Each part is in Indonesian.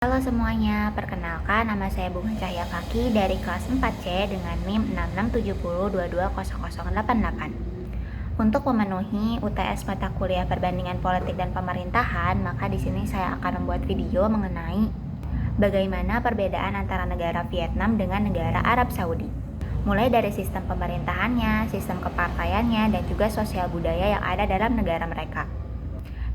Halo semuanya, perkenalkan nama saya Bunga Cahya Faki dari kelas 4C dengan NIM 6670220088. Untuk memenuhi UTS mata kuliah perbandingan politik dan pemerintahan, maka di sini saya akan membuat video mengenai bagaimana perbedaan antara negara Vietnam dengan negara Arab Saudi. Mulai dari sistem pemerintahannya, sistem kepartaiannya, dan juga sosial budaya yang ada dalam negara mereka.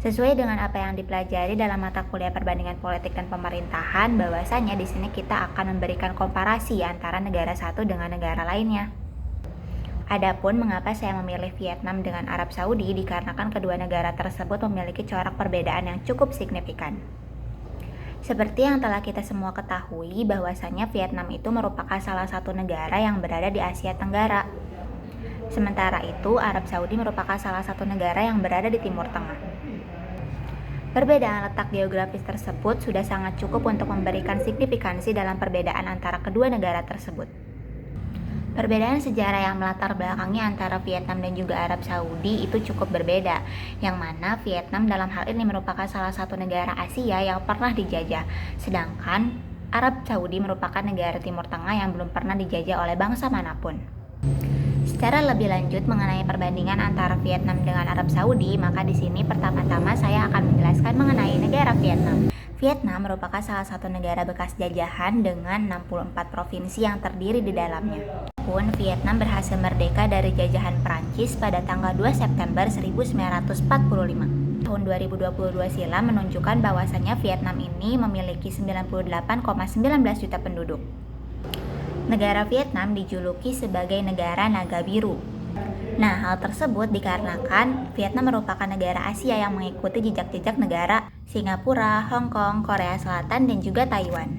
Sesuai dengan apa yang dipelajari dalam mata kuliah perbandingan politik dan pemerintahan, bahwasanya di sini kita akan memberikan komparasi antara negara satu dengan negara lainnya. Adapun mengapa saya memilih Vietnam dengan Arab Saudi dikarenakan kedua negara tersebut memiliki corak perbedaan yang cukup signifikan. Seperti yang telah kita semua ketahui, bahwasanya Vietnam itu merupakan salah satu negara yang berada di Asia Tenggara. Sementara itu, Arab Saudi merupakan salah satu negara yang berada di Timur Tengah. Perbedaan letak geografis tersebut sudah sangat cukup untuk memberikan signifikansi dalam perbedaan antara kedua negara tersebut. Perbedaan sejarah yang melatar belakangi antara Vietnam dan juga Arab Saudi itu cukup berbeda, yang mana Vietnam dalam hal ini merupakan salah satu negara Asia yang pernah dijajah, sedangkan Arab Saudi merupakan negara Timur Tengah yang belum pernah dijajah oleh bangsa manapun. Secara lebih lanjut mengenai perbandingan antara Vietnam dengan Arab Saudi, maka di sini pertama-tama saya akan menjelaskan mengenai negara Vietnam. Vietnam merupakan salah satu negara bekas jajahan dengan 64 provinsi yang terdiri di dalamnya. Pun Vietnam berhasil merdeka dari jajahan Prancis pada tanggal 2 September 1945. Tahun 2022 silam menunjukkan bahwasannya Vietnam ini memiliki 98,19 juta penduduk. Negara Vietnam dijuluki sebagai negara naga biru. Nah, hal tersebut dikarenakan Vietnam merupakan negara Asia yang mengikuti jejak-jejak negara Singapura, Hong Kong, Korea Selatan, dan juga Taiwan.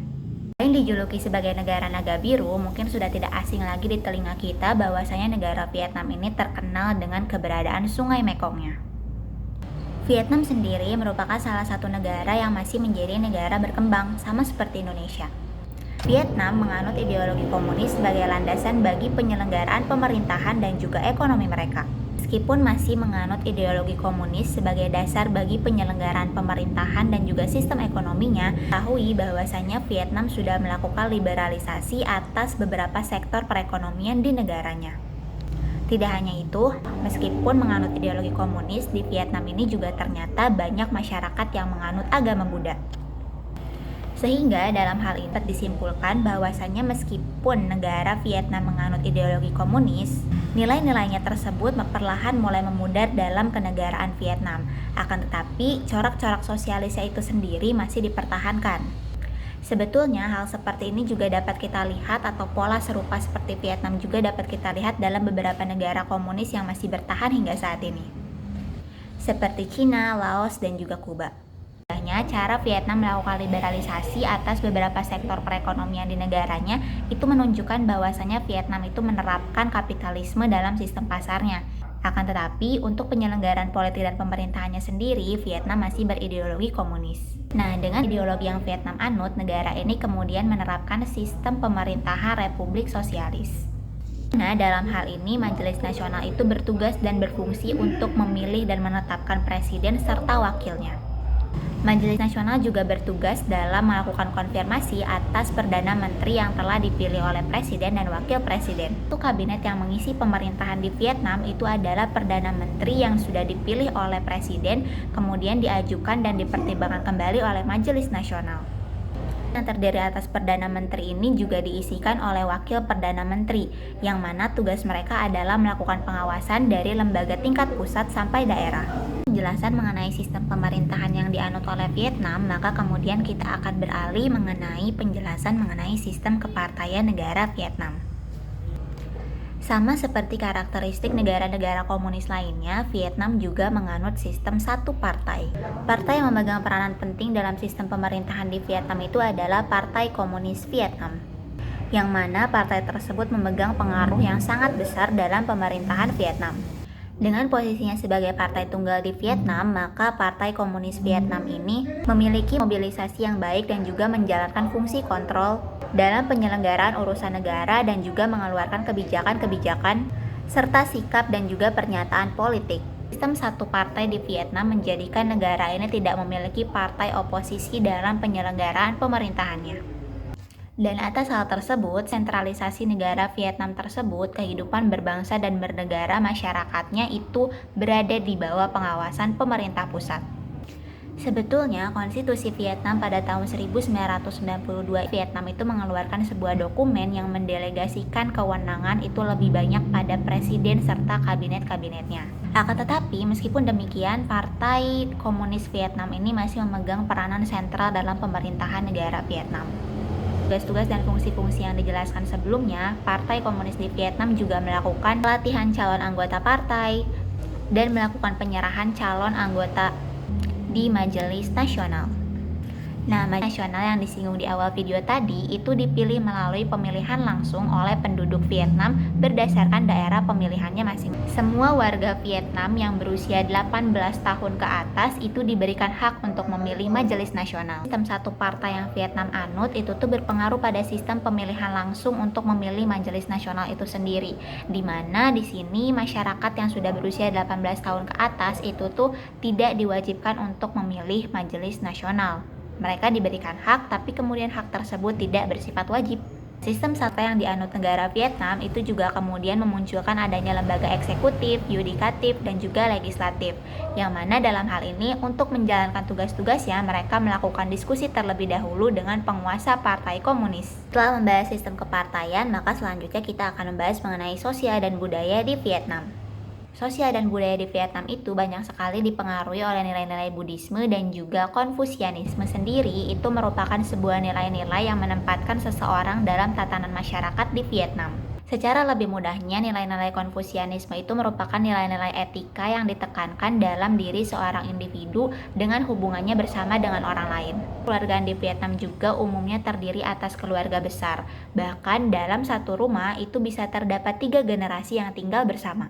Selain dijuluki sebagai negara naga biru, mungkin sudah tidak asing lagi di telinga kita bahwasanya negara Vietnam ini terkenal dengan keberadaan Sungai Mekongnya. Vietnam sendiri merupakan salah satu negara yang masih menjadi negara berkembang, sama seperti Indonesia. Vietnam menganut ideologi komunis sebagai landasan bagi penyelenggaraan pemerintahan dan juga ekonomi mereka. Meskipun masih menganut ideologi komunis sebagai dasar bagi penyelenggaraan pemerintahan dan juga sistem ekonominya, ketahui bahwasanya Vietnam sudah melakukan liberalisasi atas beberapa sektor perekonomian di negaranya. Tidak hanya itu, meskipun menganut ideologi komunis, di Vietnam ini juga ternyata banyak masyarakat yang menganut agama Buddha. Sehingga dalam hal ini dapat disimpulkan bahwasannya meskipun negara Vietnam menganut ideologi komunis, nilai-nilainya tersebut perlahan mulai memudar dalam kenegaraan Vietnam. Akan tetapi, corak-corak sosialisnya itu sendiri masih dipertahankan. Sebetulnya hal seperti ini juga dapat kita lihat atau pola serupa seperti Vietnam juga dapat kita lihat dalam beberapa negara komunis yang masih bertahan hingga saat ini. Seperti Cina, Laos, dan juga Kuba. Cara Vietnam melakukan liberalisasi atas beberapa sektor perekonomian di negaranya itu menunjukkan bahwasanya Vietnam itu menerapkan kapitalisme dalam sistem pasarnya. Akan tetapi, untuk penyelenggaraan politik dan pemerintahannya sendiri, Vietnam masih berideologi komunis. Nah, dengan ideologi yang Vietnam anut, negara ini kemudian menerapkan sistem pemerintahan republik sosialis. Nah, dalam hal ini Majelis Nasional itu bertugas dan berfungsi untuk memilih dan menetapkan presiden serta wakilnya. Majelis Nasional juga bertugas dalam melakukan konfirmasi atas Perdana Menteri yang telah dipilih oleh Presiden dan Wakil Presiden. Untuk kabinet yang mengisi pemerintahan di Vietnam itu adalah Perdana Menteri yang sudah dipilih oleh Presiden, kemudian diajukan dan dipertimbangkan kembali oleh Majelis Nasional. Yang terdiri atas Perdana Menteri ini juga diisikan oleh Wakil Perdana Menteri, yang mana tugas mereka adalah melakukan pengawasan dari lembaga tingkat pusat sampai daerah. Penjelasan mengenai sistem pemerintahan yang dianut oleh Vietnam, maka kemudian kita akan beralih mengenai penjelasan mengenai sistem kepartaian negara Vietnam. Sama seperti karakteristik negara-negara komunis lainnya, Vietnam juga menganut sistem satu partai. Partai yang memegang peranan penting dalam sistem pemerintahan di Vietnam itu adalah Partai Komunis Vietnam, yang mana partai tersebut memegang pengaruh yang sangat besar dalam pemerintahan Vietnam. Dengan posisinya sebagai partai tunggal di Vietnam, maka Partai Komunis Vietnam ini memiliki mobilisasi yang baik dan juga menjalankan fungsi kontrol dalam penyelenggaraan urusan negara dan juga mengeluarkan kebijakan-kebijakan serta sikap dan juga pernyataan politik. Sistem satu partai di Vietnam menjadikan negara ini tidak memiliki partai oposisi dalam penyelenggaraan pemerintahannya. Dan atas hal tersebut, sentralisasi negara Vietnam tersebut, kehidupan berbangsa dan bernegara masyarakatnya itu berada di bawah pengawasan pemerintah pusat. Sebetulnya, konstitusi Vietnam pada tahun 1992 Vietnam itu mengeluarkan sebuah dokumen yang mendelegasikan kewenangan itu lebih banyak pada presiden serta kabinet-kabinetnya. Akan tetapi, meskipun demikian, Partai Komunis Vietnam ini masih memegang peranan sentral dalam pemerintahan negara Vietnam. Tugas-tugas dan fungsi-fungsi yang dijelaskan sebelumnya, Partai Komunis di Vietnam juga melakukan pelatihan calon anggota partai dan melakukan penyerahan calon anggota di Majelis Nasional. Nah, Majelis Nasional yang disinggung di awal video tadi itu dipilih melalui pemilihan langsung oleh penduduk Vietnam berdasarkan daerah pemilihannya masing-masing. Semua warga Vietnam yang berusia 18 tahun ke atas itu diberikan hak untuk memilih Majelis Nasional. Sistem satu partai yang Vietnam anut itu tuh berpengaruh pada sistem pemilihan langsung untuk memilih Majelis Nasional itu sendiri. Di mana di sini masyarakat yang sudah berusia 18 tahun ke atas itu tuh tidak diwajibkan untuk memilih Majelis Nasional. Mereka diberikan hak, tapi kemudian hak tersebut tidak bersifat wajib. Sistem satu yang dianut negara Vietnam itu juga kemudian memunculkan adanya lembaga eksekutif, yudikatif, dan juga legislatif. Yang mana dalam hal ini untuk menjalankan tugas-tugasnya mereka melakukan diskusi terlebih dahulu dengan penguasa Partai Komunis. Setelah membahas sistem kepartaian, maka selanjutnya kita akan membahas mengenai sosial dan budaya di Vietnam. Sosial dan budaya di Vietnam itu banyak sekali dipengaruhi oleh nilai-nilai Buddhisme dan juga Konfusianisme sendiri itu merupakan sebuah nilai-nilai yang menempatkan seseorang dalam tatanan masyarakat di Vietnam. Secara lebih mudahnya, nilai-nilai Konfusianisme itu merupakan nilai-nilai etika yang ditekankan dalam diri seorang individu dengan hubungannya bersama dengan orang lain. Keluargaan di Vietnam juga umumnya terdiri atas keluarga besar. Bahkan dalam satu rumah itu bisa terdapat 3 generasi yang tinggal bersama.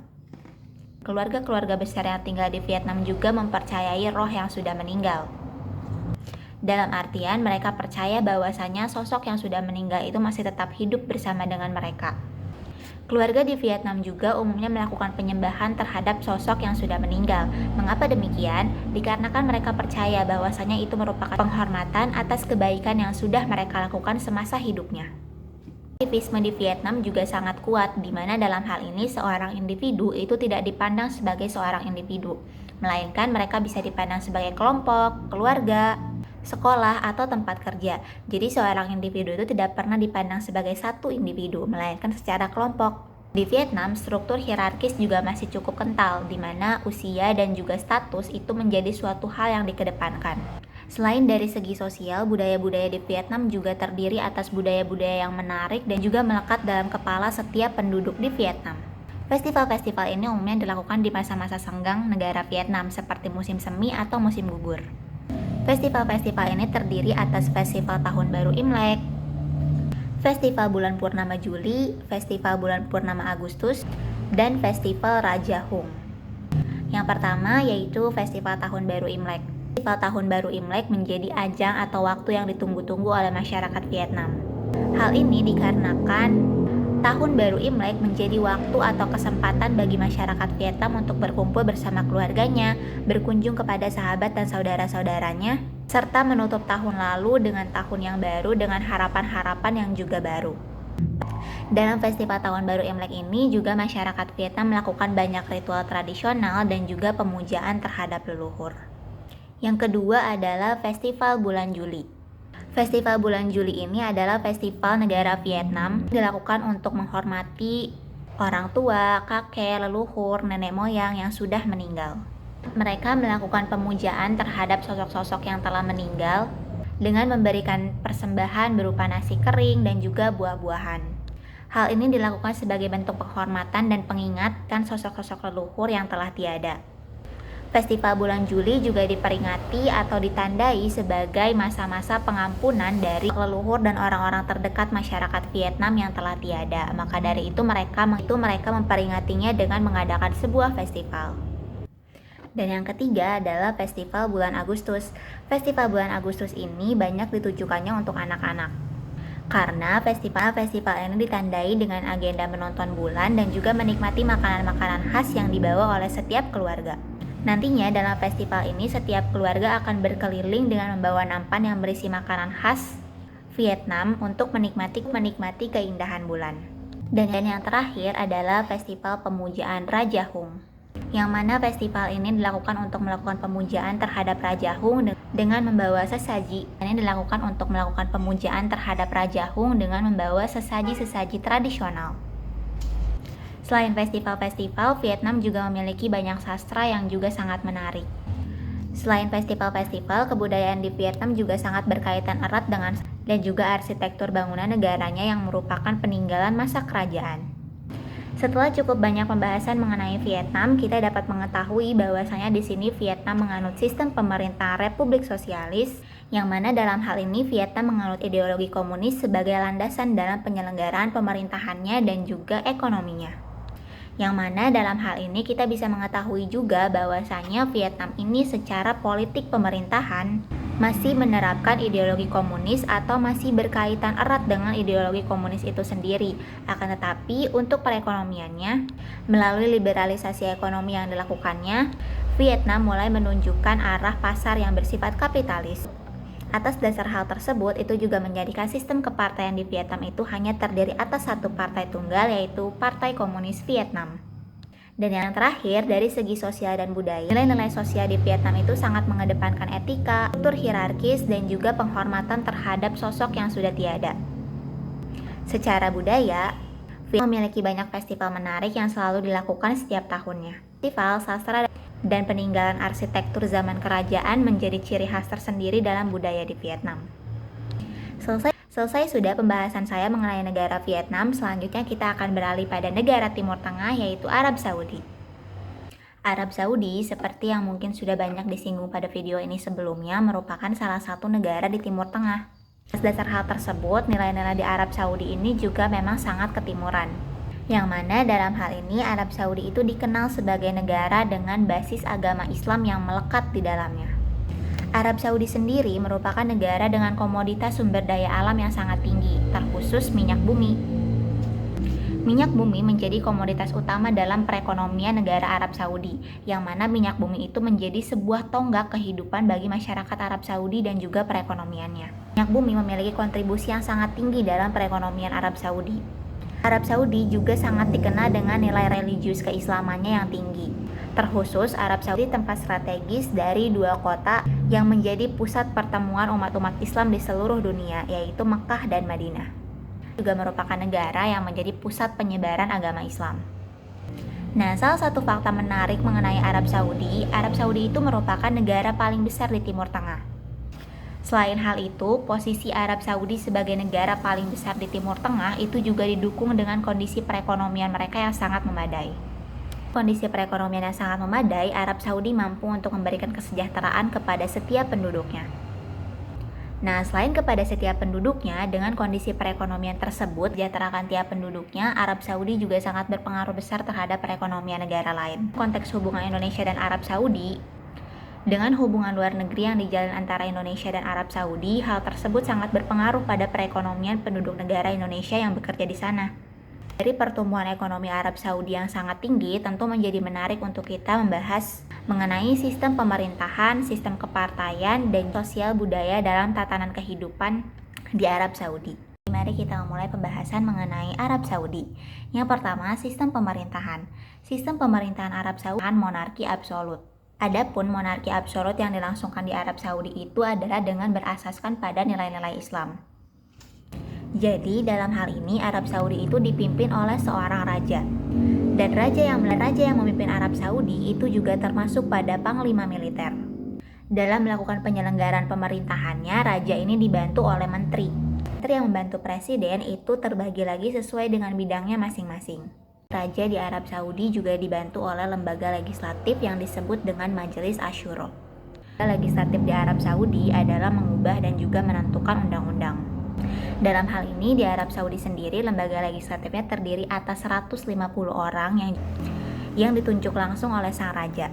Keluarga-keluarga besar yang tinggal di Vietnam juga mempercayai roh yang sudah meninggal. Dalam artian, mereka percaya bahwasanya sosok yang sudah meninggal itu masih tetap hidup bersama dengan mereka. Keluarga di Vietnam juga umumnya melakukan penyembahan terhadap sosok yang sudah meninggal. Mengapa demikian? Dikarenakan mereka percaya bahwasanya itu merupakan penghormatan atas kebaikan yang sudah mereka lakukan semasa hidupnya. Aktivisme di Vietnam juga sangat kuat, di mana dalam hal ini seorang individu itu tidak dipandang sebagai seorang individu, melainkan mereka bisa dipandang sebagai kelompok, keluarga, sekolah, atau tempat kerja. Jadi seorang individu itu tidak pernah dipandang sebagai satu individu, melainkan secara kelompok. Di Vietnam, struktur hierarkis juga masih cukup kental, di mana usia dan juga status itu menjadi suatu hal yang dikedepankan. Selain dari segi sosial, budaya-budaya di Vietnam juga terdiri atas budaya-budaya yang menarik dan juga melekat dalam kepala setiap penduduk di Vietnam. Festival-festival ini umumnya dilakukan di masa-masa senggang negara Vietnam seperti musim semi atau musim gugur. Festival-festival ini terdiri atas Festival Tahun Baru Imlek, Festival Bulan Purnama Juli, Festival Bulan Purnama Agustus, dan Festival Raja Hung. Yang pertama yaitu Festival Tahun Baru Imlek. Festival Tahun Baru Imlek menjadi ajang atau waktu yang ditunggu-tunggu oleh masyarakat Vietnam. Hal ini dikarenakan Tahun Baru Imlek menjadi waktu atau kesempatan bagi masyarakat Vietnam untuk berkumpul bersama keluarganya, berkunjung kepada sahabat dan saudara-saudaranya, serta menutup tahun lalu dengan tahun yang baru dengan harapan-harapan yang juga baru. Dalam festival Tahun Baru Imlek ini juga masyarakat Vietnam melakukan banyak ritual tradisional dan juga pemujaan terhadap leluhur. Yang kedua adalah Festival Bulan Juli. Festival Bulan Juli ini adalah festival negara Vietnam dilakukan untuk menghormati orang tua, kakek, leluhur, nenek moyang yang sudah meninggal. Mereka melakukan pemujaan terhadap sosok-sosok yang telah meninggal dengan memberikan persembahan berupa nasi kering dan juga buah-buahan. Hal ini dilakukan sebagai bentuk penghormatan dan pengingatan sosok-sosok leluhur yang telah tiada. Festival bulan Juli juga diperingati atau ditandai sebagai masa-masa pengampunan dari leluhur dan orang-orang terdekat masyarakat Vietnam yang telah tiada. Maka dari itu mereka memperingatinya dengan mengadakan sebuah festival. Dan yang ketiga adalah Festival Bulan Agustus. Festival bulan Agustus ini banyak ditujukannya untuk anak-anak. Karena festival ini ditandai dengan agenda menonton bulan dan juga menikmati makanan-makanan khas yang dibawa oleh setiap keluarga. Nantinya dalam festival ini setiap keluarga akan berkeliling dengan membawa nampan yang berisi makanan khas Vietnam untuk menikmati keindahan bulan. Dan yang terakhir adalah festival pemujaan Raja Hung, yang mana festival ini dilakukan untuk melakukan pemujaan terhadap Raja Hung dengan membawa sesaji. Ini dilakukan untuk melakukan pemujaan terhadap Raja Hung dengan membawa sesaji-sesaji tradisional. Selain festival-festival, Vietnam juga memiliki banyak sastra yang juga sangat menarik. Selain festival-festival, kebudayaan di Vietnam juga sangat berkaitan erat dengan dan juga arsitektur bangunan negaranya yang merupakan peninggalan masa kerajaan. Setelah cukup banyak pembahasan mengenai Vietnam, kita dapat mengetahui bahwasanya di sini Vietnam menganut sistem pemerintahan Republik Sosialis, yang mana dalam hal ini Vietnam menganut ideologi komunis sebagai landasan dalam penyelenggaraan pemerintahannya dan juga ekonominya. Yang mana dalam hal ini kita bisa mengetahui juga bahwasanya Vietnam ini secara politik pemerintahan masih menerapkan ideologi komunis atau masih berkaitan erat dengan ideologi komunis itu sendiri. Akan tetapi untuk perekonomiannya, melalui liberalisasi ekonomi yang dilakukannya, Vietnam mulai menunjukkan arah pasar yang bersifat kapitalis. Atas dasar hal tersebut, itu juga menjadikan sistem kepartaian di Vietnam itu hanya terdiri atas satu partai tunggal, yaitu Partai Komunis Vietnam. Dan yang terakhir, dari segi sosial dan budaya, nilai-nilai sosial di Vietnam itu sangat mengedepankan etika, kultur hierarkis, dan juga penghormatan terhadap sosok yang sudah tiada. Secara budaya, Vietnam memiliki banyak festival menarik yang selalu dilakukan setiap tahunnya. Festival sastra dan peninggalan arsitektur zaman kerajaan menjadi ciri khas tersendiri dalam budaya di Vietnam. Selesai sudah pembahasan saya mengenai negara Vietnam. Selanjutnya kita akan beralih pada negara Timur Tengah, yaitu Arab Saudi. Arab Saudi, seperti yang mungkin sudah banyak disinggung pada video ini sebelumnya, merupakan salah satu negara di Timur Tengah. Atas dasar hal tersebut, nilai-nilai di Arab Saudi ini juga memang sangat ketimuran. Yang mana dalam hal ini Arab Saudi itu dikenal sebagai negara dengan basis agama Islam yang melekat di dalamnya. Arab Saudi sendiri merupakan negara dengan komoditas sumber daya alam yang sangat tinggi, terkhusus minyak bumi. Minyak bumi menjadi komoditas utama dalam perekonomian negara Arab Saudi, yang mana minyak bumi itu menjadi sebuah tonggak kehidupan bagi masyarakat Arab Saudi dan juga perekonomiannya. Minyak bumi memiliki kontribusi yang sangat tinggi dalam perekonomian Arab Saudi. Arab Saudi juga sangat dikenal dengan nilai religius keislamannya yang tinggi. Terkhusus Arab Saudi tempat strategis dari dua kota yang menjadi pusat pertemuan umat-umat Islam di seluruh dunia, yaitu Mekah dan Madinah. Juga merupakan negara yang menjadi pusat penyebaran agama Islam. Nah, salah satu fakta menarik mengenai Arab Saudi itu merupakan negara paling besar di Timur Tengah. Selain hal itu, posisi Arab Saudi sebagai negara paling besar di Timur Tengah itu juga didukung dengan kondisi perekonomian mereka yang sangat memadai. Kondisi perekonomian yang sangat memadai, Arab Saudi mampu untuk memberikan kesejahteraan kepada setiap penduduknya. Nah, selain kepada setiap penduduknya, dengan kondisi perekonomian tersebut, sejahterakan tiap penduduknya, Arab Saudi juga sangat berpengaruh besar terhadap perekonomian negara lain. Konteks hubungan Indonesia dan Arab Saudi, dengan hubungan luar negeri yang dijalin antara Indonesia dan Arab Saudi, hal tersebut sangat berpengaruh pada perekonomian penduduk negara Indonesia yang bekerja di sana. Dari pertumbuhan ekonomi Arab Saudi yang sangat tinggi, tentu menjadi menarik untuk kita membahas mengenai sistem pemerintahan, sistem kepartaian, dan sosial budaya dalam tatanan kehidupan di Arab Saudi. Mari kita memulai pembahasan mengenai Arab Saudi. Yang pertama, sistem pemerintahan. Sistem pemerintahan Arab Saudi monarki absolut. Adapun monarki absolut yang dilangsungkan di Arab Saudi itu adalah dengan berasaskan pada nilai-nilai Islam. Jadi dalam hal ini Arab Saudi itu dipimpin oleh seorang raja. Dan raja yang memimpin Arab Saudi itu juga termasuk pada panglima militer. Dalam melakukan penyelenggaraan pemerintahannya, raja ini dibantu oleh menteri. Menteri yang membantu presiden itu terbagi lagi sesuai dengan bidangnya masing-masing. Raja di Arab Saudi juga dibantu oleh lembaga legislatif yang disebut dengan Majelis Asyuro. Legislatif di Arab Saudi adalah mengubah dan juga menentukan undang-undang. Dalam hal ini di Arab Saudi sendiri, lembaga legislatifnya terdiri atas 150 orang yang ditunjuk langsung oleh sang raja.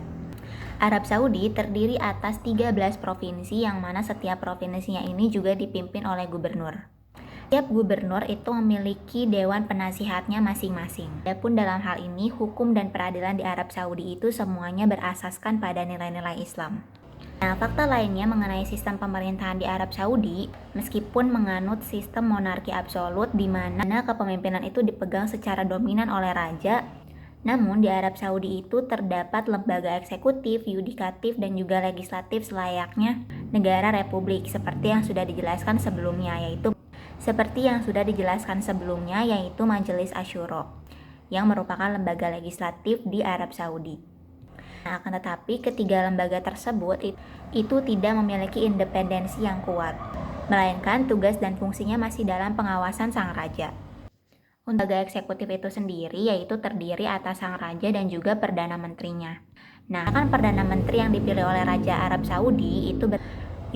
Arab Saudi terdiri atas 13 provinsi yang mana setiap provinsinya ini juga dipimpin oleh gubernur. Tiap gubernur itu memiliki dewan penasihatnya masing-masing. Adapun dalam hal ini, hukum dan peradilan di Arab Saudi itu semuanya berasaskan pada nilai-nilai Islam. Nah, fakta lainnya mengenai sistem pemerintahan di Arab Saudi, meskipun menganut sistem monarki absolut di mana kepemimpinan itu dipegang secara dominan oleh raja, namun di Arab Saudi itu terdapat lembaga eksekutif, yudikatif, dan juga legislatif selayaknya negara republik seperti yang sudah dijelaskan sebelumnya, yaitu Majelis Asyuro, yang merupakan lembaga legislatif di Arab Saudi. Nah, akan tetapi ketiga lembaga tersebut itu tidak memiliki independensi yang kuat, melainkan tugas dan fungsinya masih dalam pengawasan sang raja. Untuk lembaga eksekutif itu sendiri yaitu terdiri atas sang raja dan juga perdana menterinya. Nah, kan perdana menteri yang dipilih oleh Raja Arab Saudi itu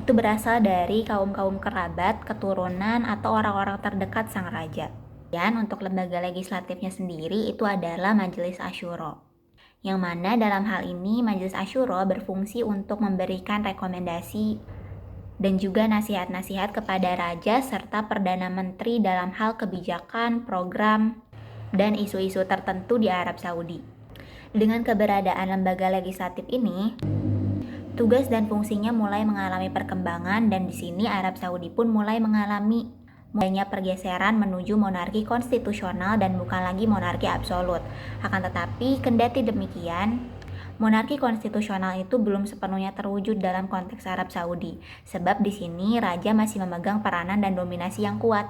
berasal dari kaum-kaum kerabat, keturunan, atau orang-orang terdekat sang raja. Dan untuk lembaga legislatifnya sendiri itu adalah Majelis Asyuro, yang mana dalam hal ini Majelis Asyuro berfungsi untuk memberikan rekomendasi dan juga nasihat-nasihat kepada raja serta perdana menteri dalam hal kebijakan, program, dan isu-isu tertentu di Arab Saudi. Dengan keberadaan lembaga legislatif ini, tugas dan fungsinya mulai mengalami perkembangan, dan di sini Arab Saudi pun mulai mengalami pergeseran menuju monarki konstitusional dan bukan lagi monarki absolut. Akan tetapi, kendati demikian, monarki konstitusional itu belum sepenuhnya terwujud dalam konteks Arab Saudi, sebab di sini raja masih memegang peranan dan dominasi yang kuat.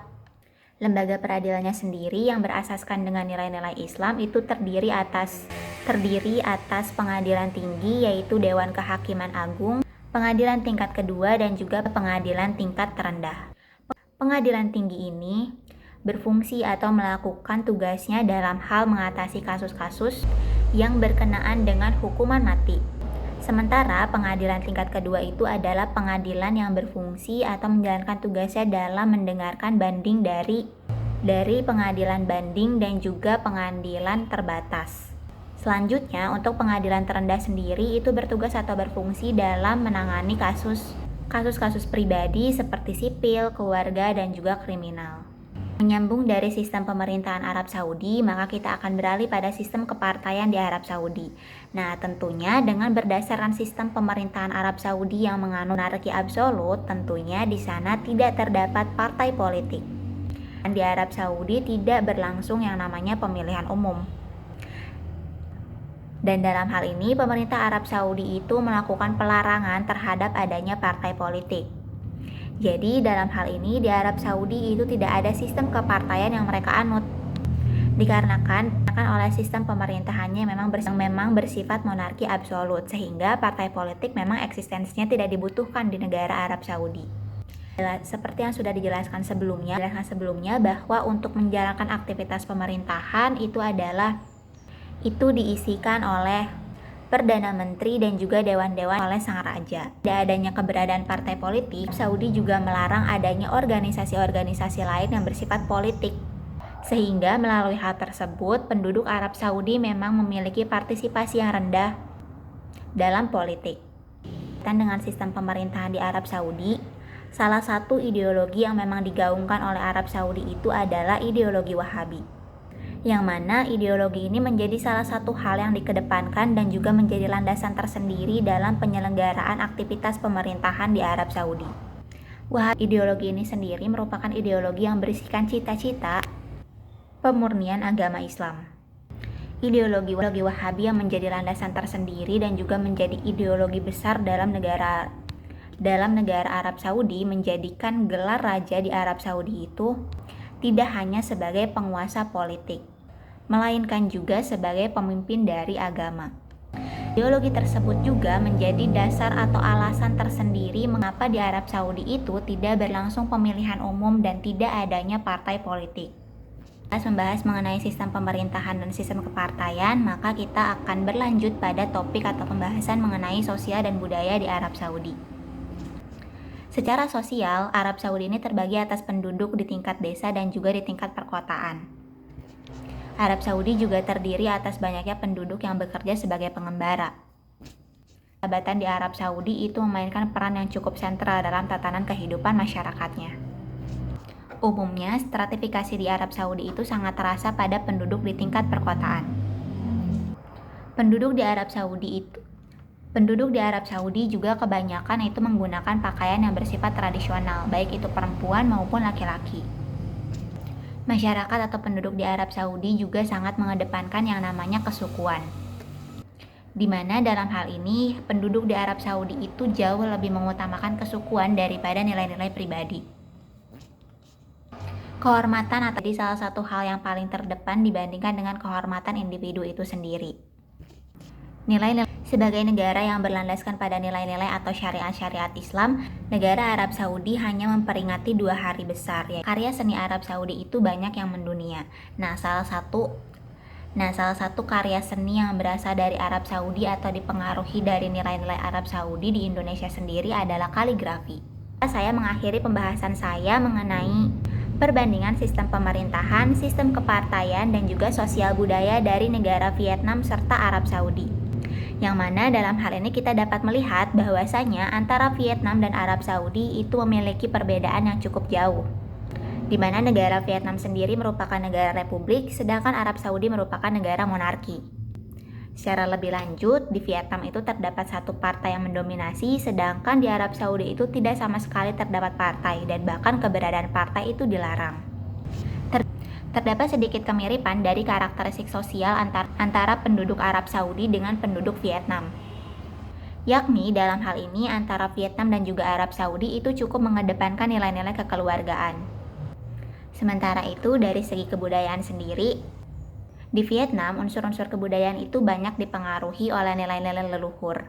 Lembaga peradilannya sendiri yang berasaskan dengan nilai-nilai Islam itu terdiri atas pengadilan tinggi yaitu Dewan Kehakiman Agung, pengadilan tingkat kedua, dan juga pengadilan tingkat terendah. Pengadilan tinggi ini berfungsi atau melakukan tugasnya dalam hal mengatasi kasus-kasus yang berkenaan dengan hukuman mati. Sementara pengadilan tingkat kedua itu adalah pengadilan yang berfungsi atau menjalankan tugasnya dalam mendengarkan banding dari pengadilan banding dan juga pengadilan terbatas. Selanjutnya, untuk pengadilan terendah sendiri itu bertugas atau berfungsi dalam menangani kasus-kasus pribadi seperti sipil, keluarga, dan juga kriminal. Menyambung dari sistem pemerintahan Arab Saudi, maka kita akan beralih pada sistem kepartaian di Arab Saudi. Nah, tentunya dengan berdasarkan sistem pemerintahan Arab Saudi yang menganut monarki absolut, tentunya di sana tidak terdapat partai politik. Dan di Arab Saudi tidak berlangsung yang namanya pemilihan umum. Dan dalam hal ini, pemerintah Arab Saudi itu melakukan pelarangan terhadap adanya partai politik. Jadi dalam hal ini di Arab Saudi itu tidak ada sistem kepartaian yang mereka anut, dikarenakan oleh sistem pemerintahannya memang bersifat monarki absolut, sehingga partai politik memang eksistensinya tidak dibutuhkan di negara Arab Saudi. Seperti yang sudah dijelaskan sebelumnya bahwa untuk menjalankan aktivitas pemerintahan itu diisikan oleh Perdana Menteri dan juga dewan-dewan oleh sang raja. Tidak adanya keberadaan partai politik, Saudi juga melarang adanya organisasi-organisasi lain yang bersifat politik. Sehingga melalui hal tersebut, penduduk Arab Saudi memang memiliki partisipasi yang rendah dalam politik. Dan dengan sistem pemerintahan di Arab Saudi, salah satu ideologi yang memang digaungkan oleh Arab Saudi itu adalah ideologi Wahabi, yang mana ideologi ini menjadi salah satu hal yang dikedepankan dan juga menjadi landasan tersendiri dalam penyelenggaraan aktivitas pemerintahan di Arab Saudi. Ideologi ini sendiri merupakan ideologi yang berisikan cita-cita pemurnian agama Islam. Ideologi Wahabi yang menjadi landasan tersendiri dan juga menjadi ideologi besar dalam negara Arab Saudi menjadikan gelar raja di Arab Saudi itu tidak hanya sebagai penguasa politik, melainkan juga sebagai pemimpin dari agama. Ideologi tersebut juga menjadi dasar atau alasan tersendiri mengapa di Arab Saudi itu tidak berlangsung pemilihan umum dan tidak adanya partai politik. Membahas mengenai sistem pemerintahan dan sistem kepartaian, maka kita akan berlanjut pada topik atau pembahasan mengenai sosial dan budaya di Arab Saudi. Secara sosial, Arab Saudi ini terbagi atas penduduk di tingkat desa dan juga di tingkat perkotaan. Arab Saudi juga terdiri atas banyaknya penduduk yang bekerja sebagai pengembara. Jabatan di Arab Saudi itu memainkan peran yang cukup sentral dalam tatanan kehidupan masyarakatnya. Umumnya, stratifikasi di Arab Saudi itu sangat terasa pada penduduk di tingkat perkotaan. Penduduk di Arab Saudi juga kebanyakan itu menggunakan pakaian yang bersifat tradisional, baik itu perempuan maupun laki-laki. Masyarakat atau penduduk di Arab Saudi juga sangat mengedepankan yang namanya kesukuan, di mana dalam hal ini penduduk di Arab Saudi itu jauh lebih mengutamakan kesukuan daripada nilai-nilai pribadi. Kehormatan atau di salah satu hal yang paling terdepan dibandingkan dengan kehormatan individu itu sendiri. Nilai-nilai sebagai negara yang berlandaskan pada nilai-nilai atau syariat-syariat Islam, negara Arab Saudi hanya memperingati 2 hari besar. Karya seni Arab Saudi itu banyak yang mendunia. Nah, salah satu karya seni yang berasal dari Arab Saudi atau dipengaruhi dari nilai-nilai Arab Saudi di Indonesia sendiri adalah kaligrafi. Saya mengakhiri pembahasan saya mengenai perbandingan sistem pemerintahan, sistem kepartaian, dan juga sosial budaya dari negara Vietnam serta Arab Saudi. Yang mana dalam hal ini kita dapat melihat bahwasanya antara Vietnam dan Arab Saudi itu memiliki perbedaan yang cukup jauh. Di mana negara Vietnam sendiri merupakan negara republik, sedangkan Arab Saudi merupakan negara monarki. Secara lebih lanjut, di Vietnam itu terdapat satu partai yang mendominasi, sedangkan di Arab Saudi itu tidak sama sekali terdapat partai, dan bahkan keberadaan partai itu dilarang. Terdapat sedikit kemiripan dari karakteristik sosial antara penduduk Arab Saudi dengan penduduk Vietnam. Yakni dalam hal ini antara Vietnam dan juga Arab Saudi itu cukup mengedepankan nilai-nilai kekeluargaan. Sementara itu dari segi kebudayaan sendiri, di Vietnam, unsur-unsur kebudayaan itu banyak dipengaruhi oleh nilai-nilai leluhur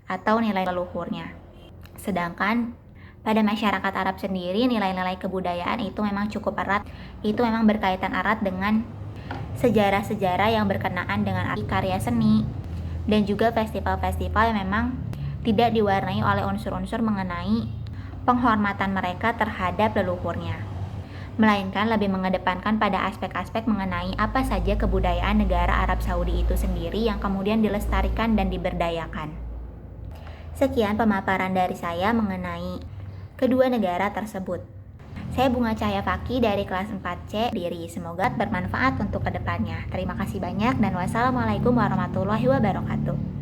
atau nilai leluhurnya. Sedangkan pada masyarakat Arab sendiri, nilai-nilai kebudayaan itu memang cukup erat, itu memang berkaitan erat dengan sejarah-sejarah yang berkenaan dengan karya seni dan juga festival-festival yang memang tidak diwarnai oleh unsur-unsur mengenai penghormatan mereka terhadap leluhurnya, melainkan lebih mengedepankan pada aspek-aspek mengenai apa saja kebudayaan negara Arab Saudi itu sendiri yang kemudian dilestarikan dan diberdayakan. Sekian pemaparan dari saya mengenai kedua negara tersebut. Saya Bunga Cahaya Faki dari kelas 4C diri. Semoga bermanfaat untuk kedepannya. Terima kasih banyak dan wassalamualaikum warahmatullahi wabarakatuh.